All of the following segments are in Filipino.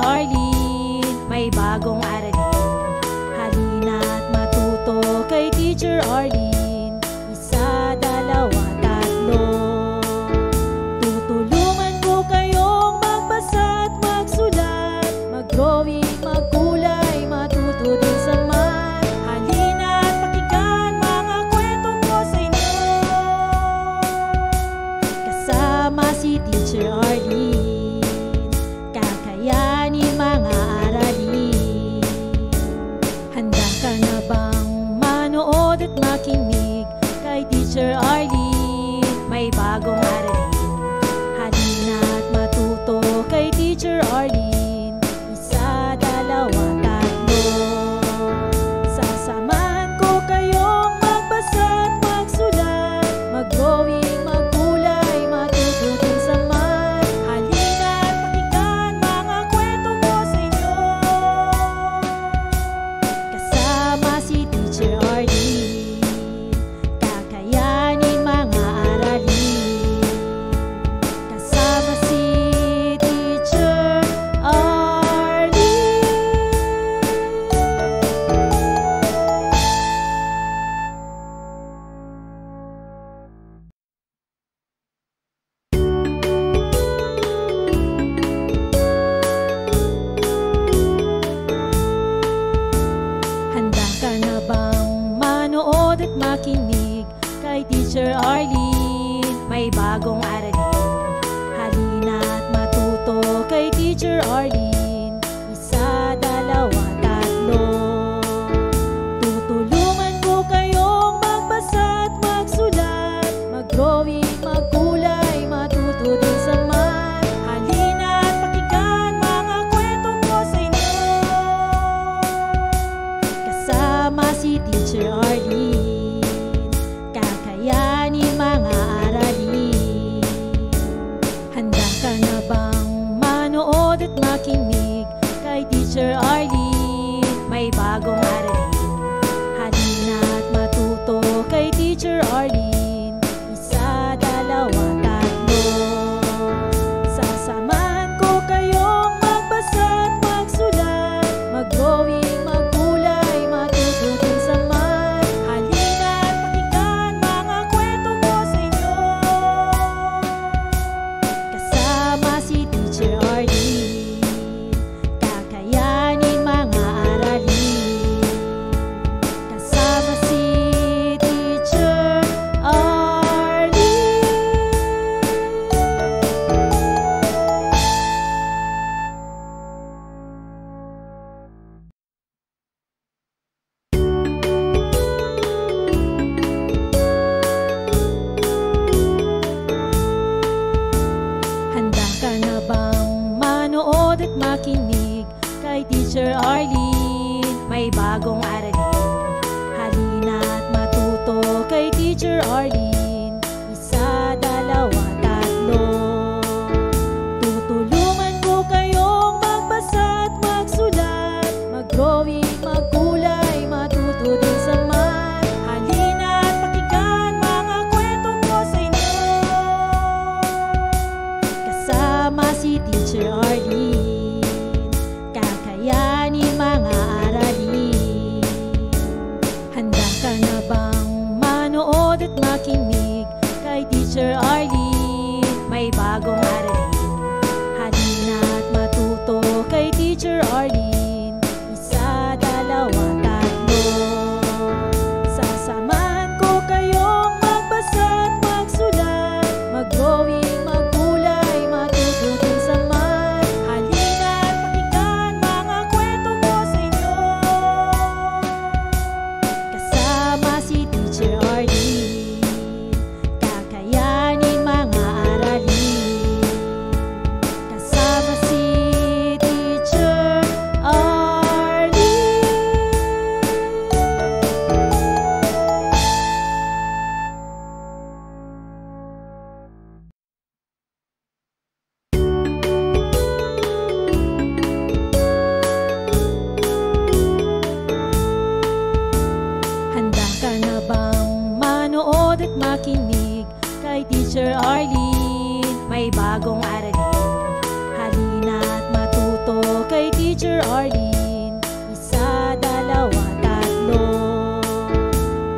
Arlene, may bagong aralin. Halina't matuto kay Teacher Arlene. Isa, dalawa, tatlo. Tutulungan ko kayong magbasa at magsulat, mag-drawing, magkulay, matuto din sa math. Halina't pakinggan mga kwento ko sa inyo. Kasama si Teacher Arlene, kakayanin mga aralin. Handa ka na bang manood at makinig kay Teacher Arlene? May bagong aralin. Halina't matuto kay Teacher Arlene. Isa, dalawa, tatlo. Sasamahan ko kayong magbasa at magsulat, mag-drawing, magkulay, matuto din sa math. Halina't pakinggan mga kwento ko sa inyo. Kasama si Teacher Arlene, kakayanin mga aralin. Kasama si Teacher Arlene. Handa ka na bang manood at makinig kay Teacher Arlene? May bagong aralin. Halina't matuto kay Teacher Arlene. Isa, dalawa, tatlo. Tutulungan ko kayong magbasa at magsulat, mag-drawing, magkulay, matuto din sa math. Halina't pakinggan mga kwento ko sa inyo. Kasama si Teacher Arlene, kakayanin mga aralin. Handa ka na bang manood at makinig kay Teacher Arlene? May bagong aralin. Halina't matuto kay Teacher Arlene. Isa, dalawa, tatlo. Sasamahan ko kayong magbasa at magsulat, mag-drawing, magkulay, matuto din sa math. Halina't pakinggan mga kwento ko sa inyo. Kasama si Teacher Arlene, kakayanin mga aralin. Kasama si Teacher Arlene. Handa ka na bang manood at makinig kay Teacher Arlene? May bagong aralin. Halina't matuto kay Teacher Arlene. Isa, dalawa, tatlo. Tutulungan ko kayong magbasa at magsulat, mag-drawing, magkulay, matuto din sa math. Halina't pakinggan mga kwento ko sa inyo. Kasama si Teacher Arlene, kakayanin mga aralin. Handa ka na bang manood at makinig kay Teacher Arlene? May bagong aralin. Halina't matuto kay Teacher Arlene. Isa, dalawa, tatlo. Sasamahan ko kayong magbasa at magsulat, mag-drawing, magkulay, matuto din sa math. Halina't pakinggan mga kwento ko sa inyo. Kasama si Teacher Arlene, kakayanin mga aralin. Kasama si Teacher Arlene. Handa ka na bang manood at makinig kay Teacher Arlene? May bagong aralin. Halina't matuto kay Teacher Arlene. Isa, dalawa, tatlo.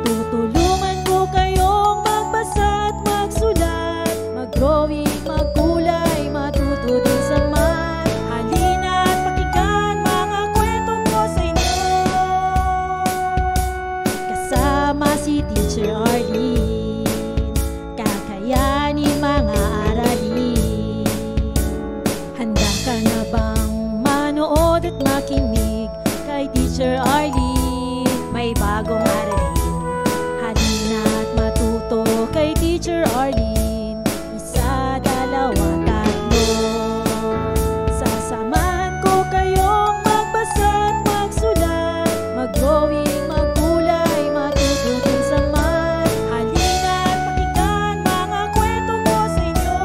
Tutulungan ko kayong magbasa at magsulat, mag-drawing, magkulay, matuto din sa math. Halina at pakinggan mga kwento ko sa inyo. Kasama si Teacher Arlene, kakayanin mga aralin. Handa ka na bang manood at makinig kay Teacher Arlene? May bagong aralin. Halina at matuto kay Teacher Arlene. Isa, dalawa, tatlo. Sasamahan ko kayong magbasa at magsulat, mag-drawing, magkulay, matuto din sa math. Halina at pakinggan mga kwento ko sa inyo.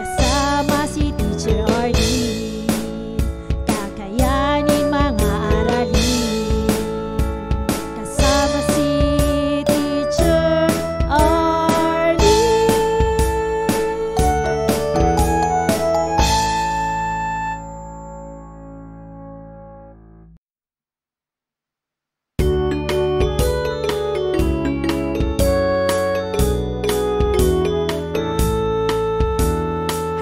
Kasama si Teacher Arlene, kakayanin mga aralin. Kasama si Teacher Arlene.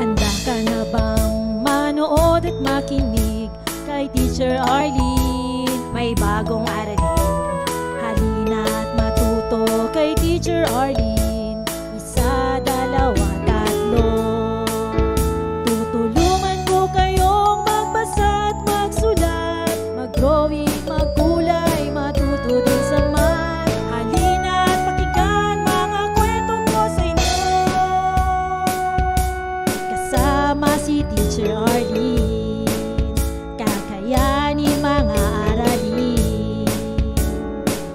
Handa ka na bang manood at makinig kay Teacher Arlene? May bagong aralin. Halina at matuto kay Teacher Arlene. Isa, dalawa, tatlo. Tutulungan ko kayong magbasa at magsulat, mag-drawing, magkulay, matuto din sa math. Halina at pakinggan mga kwento ko sa inyo. Kasama si Teacher Arlene, kakayanin mga aralin.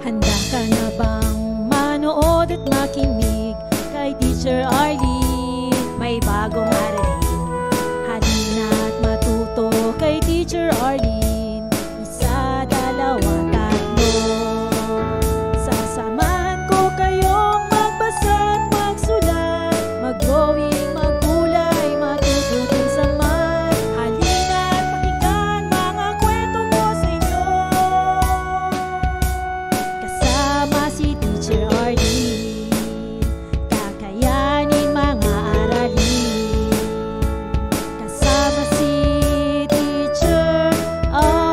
Handa ka na bang manood at makinig kay Teacher Arlene? May bagong aralin. Halina at matuto kay Teacher Arlene. Isa, dalawa, tatlo. Sasamahan ko kayong magbasa at magsulat, mag-drawing, magkulay, matuto din sa math. Halina at pakinggan mga kwento ko sa inyo. Kasama si Teacher Arlene, kakayanin mga aralin. Kasama si Teacher Arlene.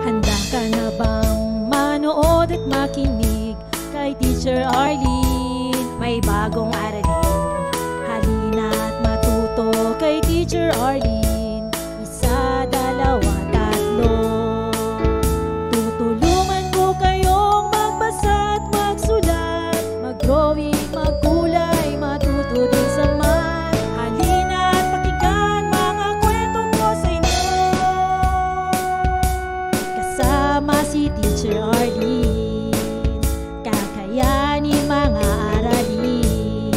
Handa ka na bang manood at makinig kay Teacher Arlene? May bagong aralin. Halina at matuto kay Teacher Arlene. Isa, dalawa, tatlo. Tutulungan ko kayong magbasa at magsulat, mag-drawing, magkulay, matuto din sa math. Halina at pakinggan mga kwento ko sa inyo. Kasama si Teacher Arlene, kakayanin mga aralin.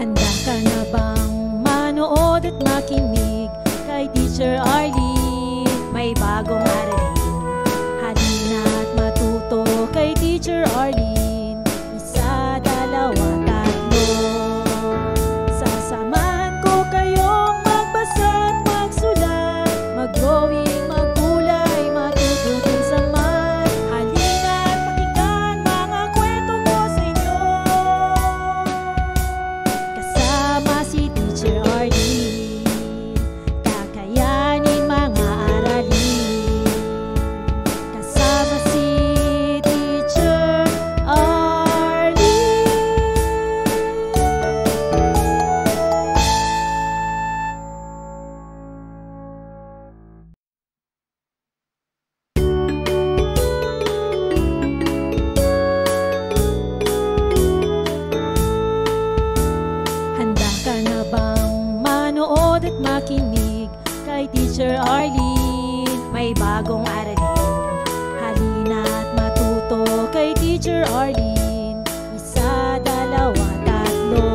Handa ka na bang manood at makinig kay Teacher Arlene? May bagong aralin. Halina at matuto kay Teacher Arlene. Isa, dalawa, tatlo. Sasamahan ko kayong magbasa at magsulat, mag-drawing, magkulay, matuto din sa math. Halina at pakinggan mga kwento ko sa inyo. Kasama si Teacher Arlene, kakayanin mga aralin. Kasama si Teacher Arlene. Handa ka na bang manood at makinig kay Teacher Arlene? May bagong aralin. Halina at matuto kay Teacher Arlene. Isa, dalawa, tatlo.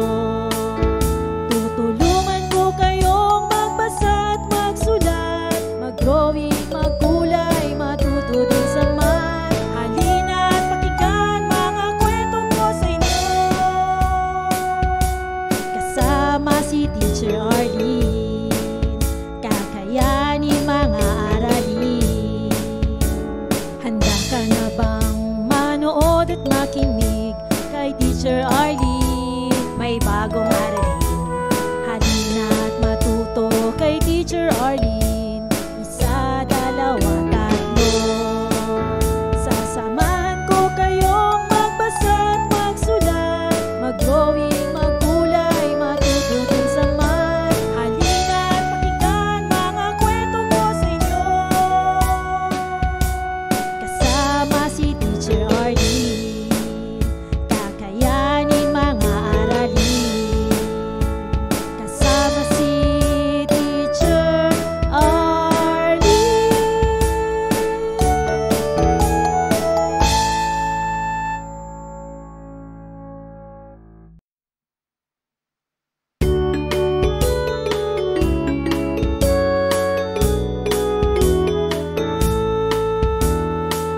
si Teacher Arlene, kakayanin mga aralin. Handa ka na bang manood at makinig kay Teacher Arlene? May bagong aralin. Halina at matuto kay Teacher Arlene. Isa, dalawa, tatlo. Sasamahan ko kayong magbasa at magsulat, mag-drawing, maggulay, matuto din sa math. Halina at pakinggan mga kwento ko sa inyo. Kasama si Teacher Arlene, kakayanin mga aralin. Kasama si Teacher Arlene.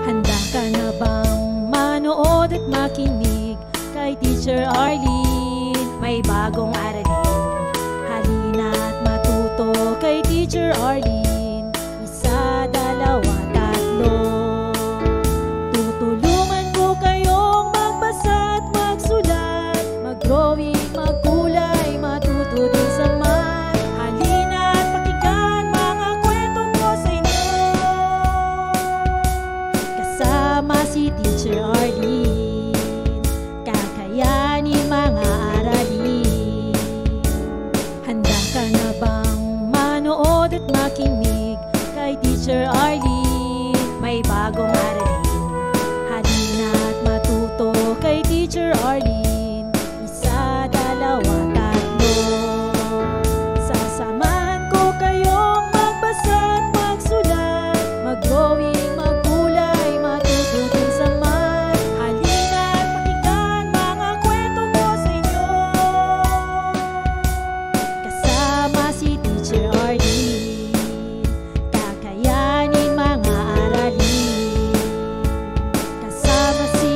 Handa ka na bang manood at makinig kay Teacher Arlene? May bagong aralin. Halina at matuto kay Teacher Arlene. Isa, dalawa, tatlo. Tutulungan ko kayong magbasa at magsulat, mag-drawing, maggulay, matuto din sa math. Halina at pakinggan mga kwento ko sa inyo. Kasama si Teacher Arlene, kakayanin mga aralin. Handa ka na bang manood at makinig kay Teacher Arlene? May bagong aralin. Halina at matuto kay Teacher Arlene. Isa, dalawa, tatlo. Sasamahan ko kayong magbasa at magsulat, mag-drawing, maggulay, matuto din sa math. Halina at pakinggan mga kwento ko sa inyo. Kasama si Teacher Arlene, kakayanin mga aralin. Kasama si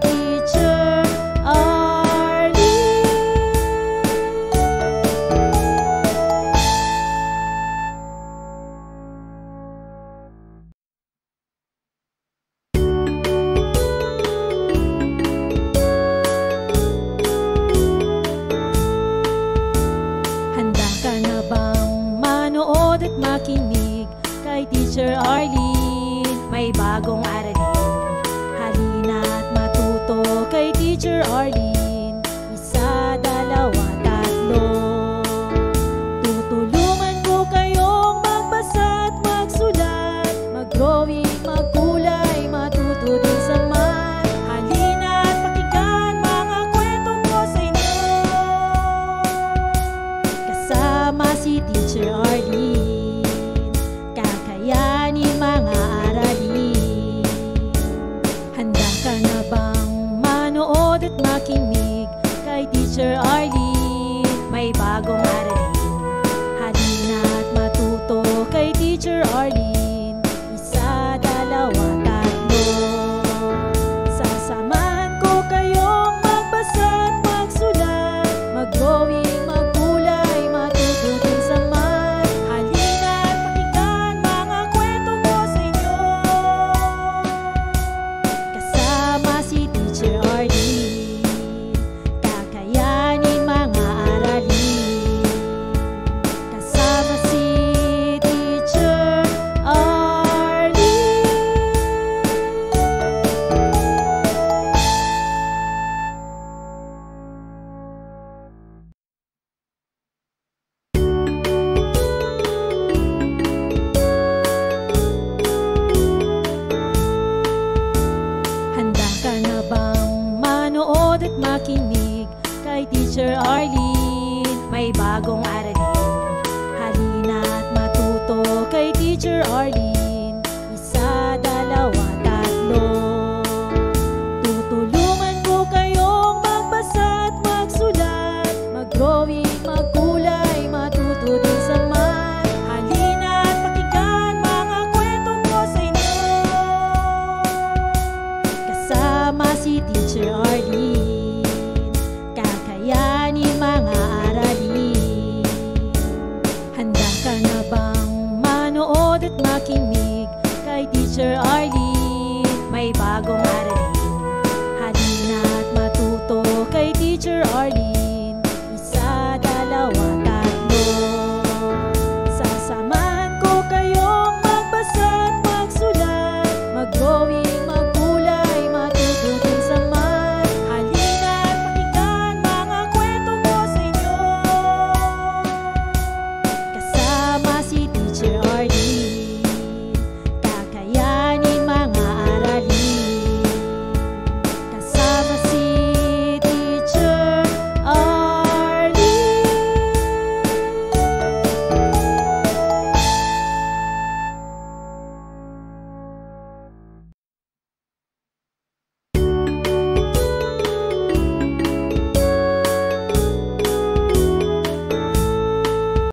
Teacher Arlene. Handa ka na bang manood at makinig kay Teacher Arlene? May bagong aralin. Halina at matuto kay Teacher Arlene. Isa, dalawa, tatlo. Tutulungan ko kayong magbasa at magsulat, mag-drawing, maggulay, matuto din sa math. Halina at pakinggan mga kwento ko sa inyo. Kasama si Teacher Arlene, kakayanin mga aralin. Handa ka na bang manood at makinig kay Teacher Arlene? May bagong